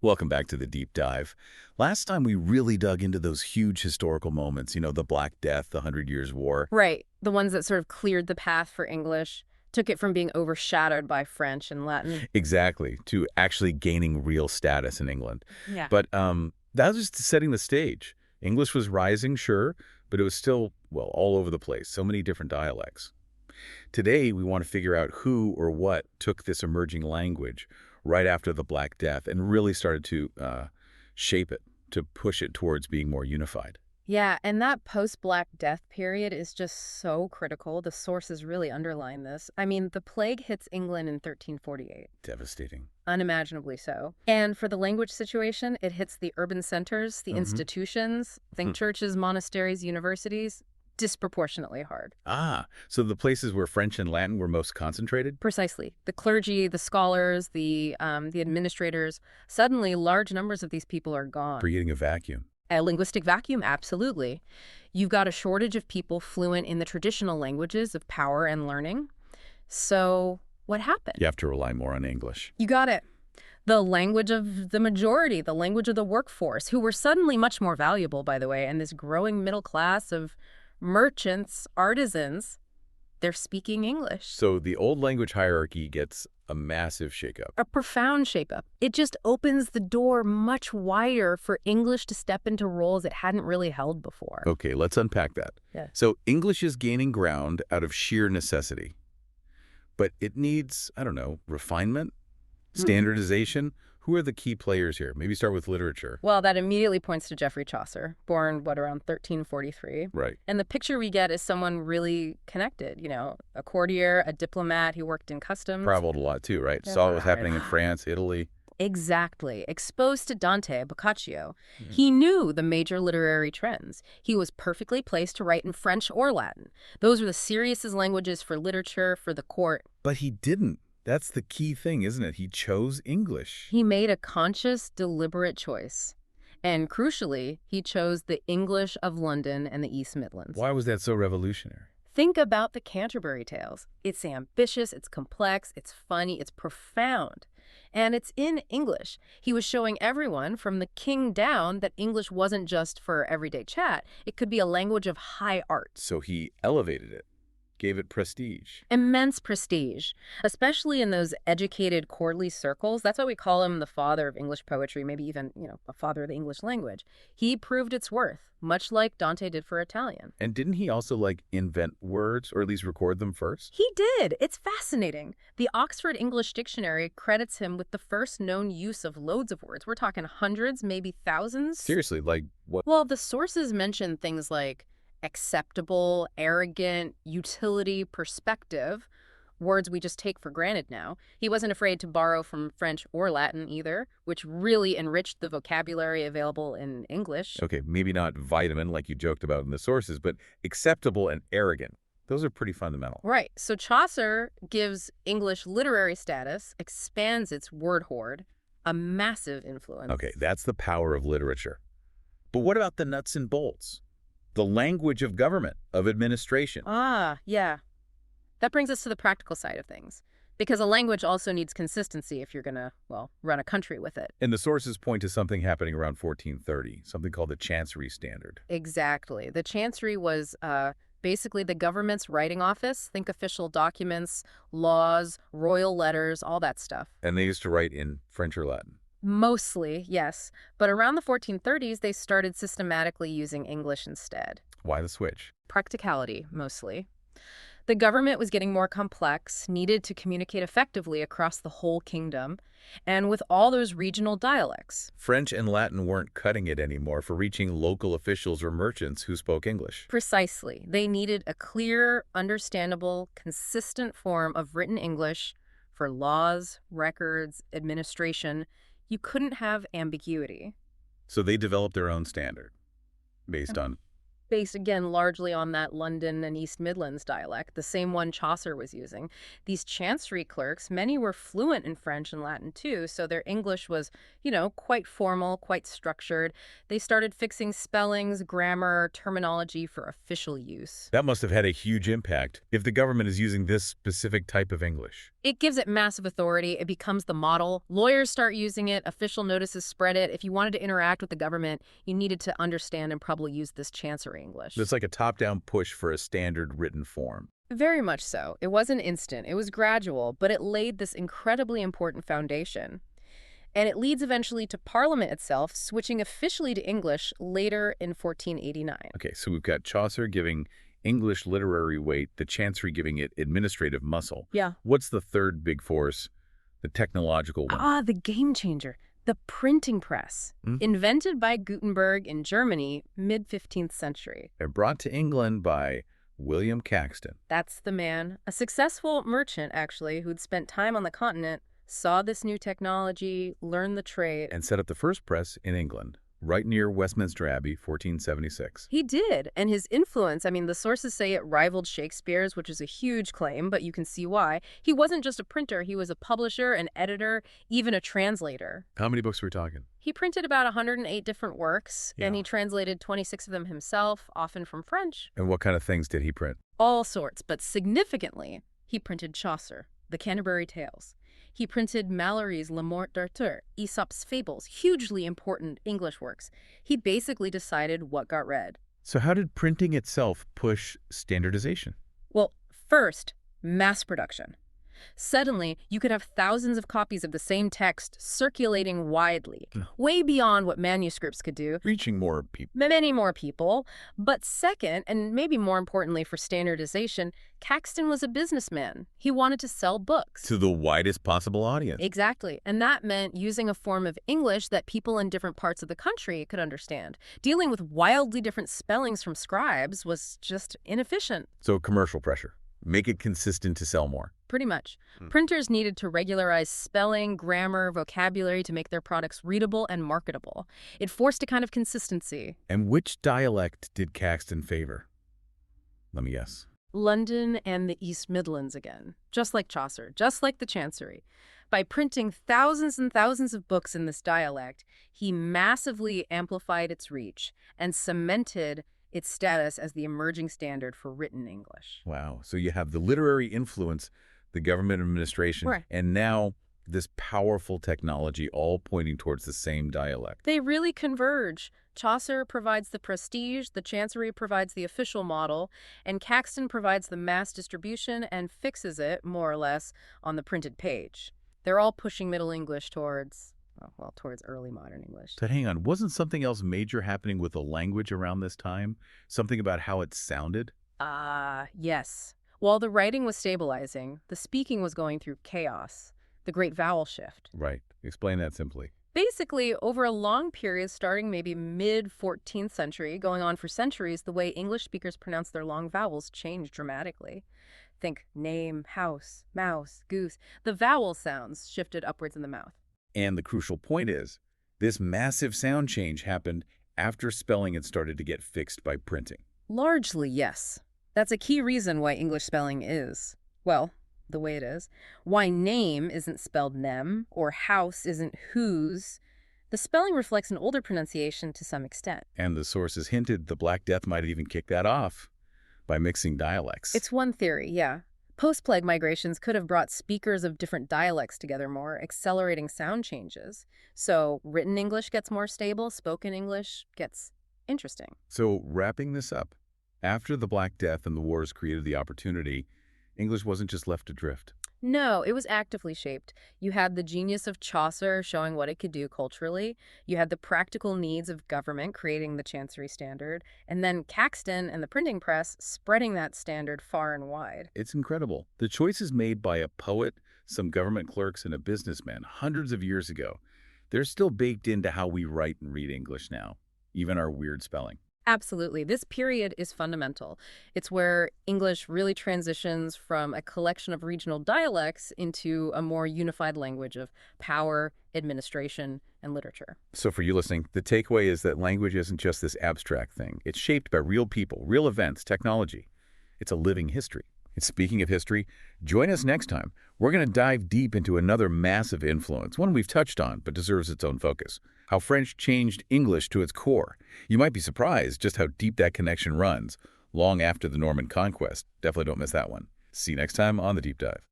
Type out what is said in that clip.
Welcome back to the deep dive. Last time we really dug into those huge historical moments, the Black Death, the Hundred Years' War. Right. The ones that sort of cleared the path for English, took it from being overshadowed by French and Latin. Exactly, to actually gaining real status in England. Yeah. But that was just setting the stage. English was rising, sure, but it was still, well, all over the place, so many different dialects. Today, we want to figure out who or what took this emerging language right after the Black Death and really started to shape it, to push it towards being more unified. Yeah, and that post-Black Death period is just so critical. The sources really underline this. I mean, the plague hits England in 1348. Devastating. Unimaginably so. And for the language situation, it hits the urban centers, the Mm-hmm. institutions, think churches, monasteries, universities, disproportionately hard. So the places where French and Latin were most concentrated? Precisely. The clergy, the scholars, the administrators, suddenly large numbers of these people are gone. Creating a vacuum. A linguistic vacuum, absolutely. You've got a shortage of people fluent in the traditional languages of power and learning. So what happened? You have to rely more on English. You got it. The language of the majority, the language of the workforce, who were suddenly much more valuable, by the way, and this growing middle class of merchants, artisans, they're speaking English. So the old language hierarchy gets a massive shakeup. A profound shakeup. It just opens the door much wider for English to step into roles it hadn't really held before. Okay, let's unpack that. Yeah. So English is gaining ground out of sheer necessity. But it needs, I don't know, refinement, standardization. Who are the key players here? Maybe start with literature. Well, that immediately points to Geoffrey Chaucer, born, around 1343. Right. And the picture we get is someone really connected, a courtier, a diplomat, he worked in customs. Traveled a lot too, right? Yeah. Saw what was happening in France, Italy. Exactly. Exposed to Dante, Boccaccio. He knew the major literary trends. He was perfectly placed to write in French or Latin. Those were the serious languages for literature, for the court. But he didn't. That's the key thing, isn't it? He chose English. He made a conscious, deliberate choice. And crucially, he chose the English of London and the East Midlands. Why was that so revolutionary? Think about the Canterbury Tales. It's ambitious, it's complex, it's funny, it's profound. And it's in English. He was showing everyone, from the king down, that English wasn't just for everyday chat. It could be a language of high art. So he elevated it, gave it prestige. Immense prestige, especially in those educated courtly circles. That's why we call him the father of English poetry, maybe even, a father of the English language. He proved its worth, much like Dante did for Italian. And didn't he also, invent words, or at least record them first? He did. It's fascinating. The Oxford English Dictionary credits him with the first known use of loads of words. We're talking hundreds, maybe thousands. Seriously, like what? Well, the sources mention things like acceptable, arrogant, utility, perspective, words we just take for granted now. He wasn't afraid to borrow from French or Latin either, which really enriched the vocabulary available in English. Okay, maybe not vitamin like you joked about in the sources, but acceptable and arrogant. Those are pretty fundamental. Right. So Chaucer gives English literary status, expands its word hoard, a massive influence. Okay, that's the power of literature. But what about the nuts and bolts? The language of government, of administration. Yeah. That brings us to the practical side of things. Because a language also needs consistency if you're going to, run a country with it. And the sources point to something happening around 1430, something called the Chancery Standard. Exactly. The Chancery was basically the government's writing office. Think official documents, laws, royal letters, all that stuff. And they used to write in French or Latin. Mostly, yes. But around the 1430s, they started systematically using English instead. Why the switch? Practicality, mostly. The government was getting more complex, needed to communicate effectively across the whole kingdom, and with all those regional dialects. French and Latin weren't cutting it anymore for reaching local officials or merchants who spoke English. Precisely. They needed a clear, understandable, consistent form of written English for laws, records, administration. You couldn't have ambiguity. So they developed their own standard based on based again largely on that London and East Midlands dialect, the same one Chaucer was using. These chancery clerks, many were fluent in French and Latin too, so their English was, quite formal, quite structured. They started fixing spellings, grammar, terminology for official use. That must have had a huge impact if the government is using this specific type of English. It gives it massive authority. It becomes the model. Lawyers start using it. Official notices spread it. If you wanted to interact with the government, you needed to understand and probably use this chancery English. It's like a top-down push for a standard written form. Very much so. It wasn't instant. It was gradual, but it laid this incredibly important foundation. And it leads eventually to Parliament itself switching officially to English later in 1489. Okay, so we've got Chaucer giving English literary weight, the Chancery giving it administrative muscle. Yeah. What's the third big force? The technological one. The game changer. The printing press. Invented by Gutenberg in Germany, mid-15th century. And brought to England by William Caxton. That's the man. A successful merchant, actually, who'd spent time on the continent, saw this new technology, learned the trade. And set up the first press in England, right near Westminster Abbey, 1476. He did, and his influence, the sources say it rivaled Shakespeare's, which is a huge claim, but you can see why. He wasn't just a printer, he was a publisher, an editor, even a translator. How many books are we talking? He printed about 108 different works, Yeah. and he translated 26 of them himself, often from French. And what kind of things did he print? All sorts, but significantly, he printed Chaucer, the Canterbury Tales. He printed Malory's Le Morte d'Arthur, Aesop's Fables, hugely important English works. He basically decided what got read. So how did printing itself push standardization? Well, first, mass production. Suddenly, you could have thousands of copies of the same text circulating widely, way beyond what manuscripts could do. Reaching more people. Many more people. But second, and maybe more importantly for standardization, Caxton was a businessman. He wanted to sell books. To the widest possible audience. Exactly. And that meant using a form of English that people in different parts of the country could understand. Dealing with wildly different spellings from scribes was just inefficient. So commercial pressure. Make it consistent to sell more. Pretty much. Printers needed to regularize spelling, grammar, vocabulary to make their products readable and marketable. It forced a kind of consistency. And which dialect did Caxton favor? Let me guess. London and the East Midlands again. Just like Chaucer, just like the Chancery. By printing thousands and thousands of books in this dialect, he massively amplified its reach and cemented its status as the emerging standard for written English. Wow. So you have the literary influence, the government administration, Right. and now this powerful technology all pointing towards the same dialect. They really converge. Chaucer provides the prestige, the Chancery provides the official model, and Caxton provides the mass distribution and fixes it, more or less, on the printed page. They're all pushing Middle English towards early modern English. So hang on, wasn't something else major happening with the language around this time? Something about how it sounded? Yes. While the writing was stabilizing, the speaking was going through chaos, the great vowel shift. Right. Explain that simply. Basically, over a long period, starting maybe mid-14th century, going on for centuries, the way English speakers pronounce their long vowels changed dramatically. Think name, house, mouse, goose. The vowel sounds shifted upwards in the mouth. And the crucial point is, this massive sound change happened after spelling had started to get fixed by printing. Largely, yes. That's a key reason why English spelling is, well, the way it is. Why name isn't spelled nem, or house isn't whose. The spelling reflects an older pronunciation to some extent. And the sources hinted the Black Death might have even kicked that off by mixing dialects. It's one theory, yeah. Post-plague migrations could have brought speakers of different dialects together more, accelerating sound changes. So written English gets more stable, spoken English gets interesting. So wrapping this up, after the Black Death and the wars created the opportunity, English wasn't just left adrift. No, it was actively shaped. You had the genius of Chaucer showing what it could do culturally. You had the practical needs of government creating the Chancery standard. And then Caxton and the printing press spreading that standard far and wide. It's incredible. The choices made by a poet, some government clerks, and a businessman hundreds of years ago, they're still baked into how we write and read English now, even our weird spelling. Absolutely. This period is fundamental. It's where English really transitions from a collection of regional dialects into a more unified language of power, administration, and literature. So for you listening, the takeaway is that language isn't just this abstract thing. It's shaped by real people, real events, technology. It's a living history. And speaking of history, join us next time. We're going to dive deep into another massive influence, one we've touched on but deserves its own focus. How French changed English to its core. You might be surprised just how deep that connection runs, long after the Norman Conquest. Definitely don't miss that one. See you next time on The Deep Dive.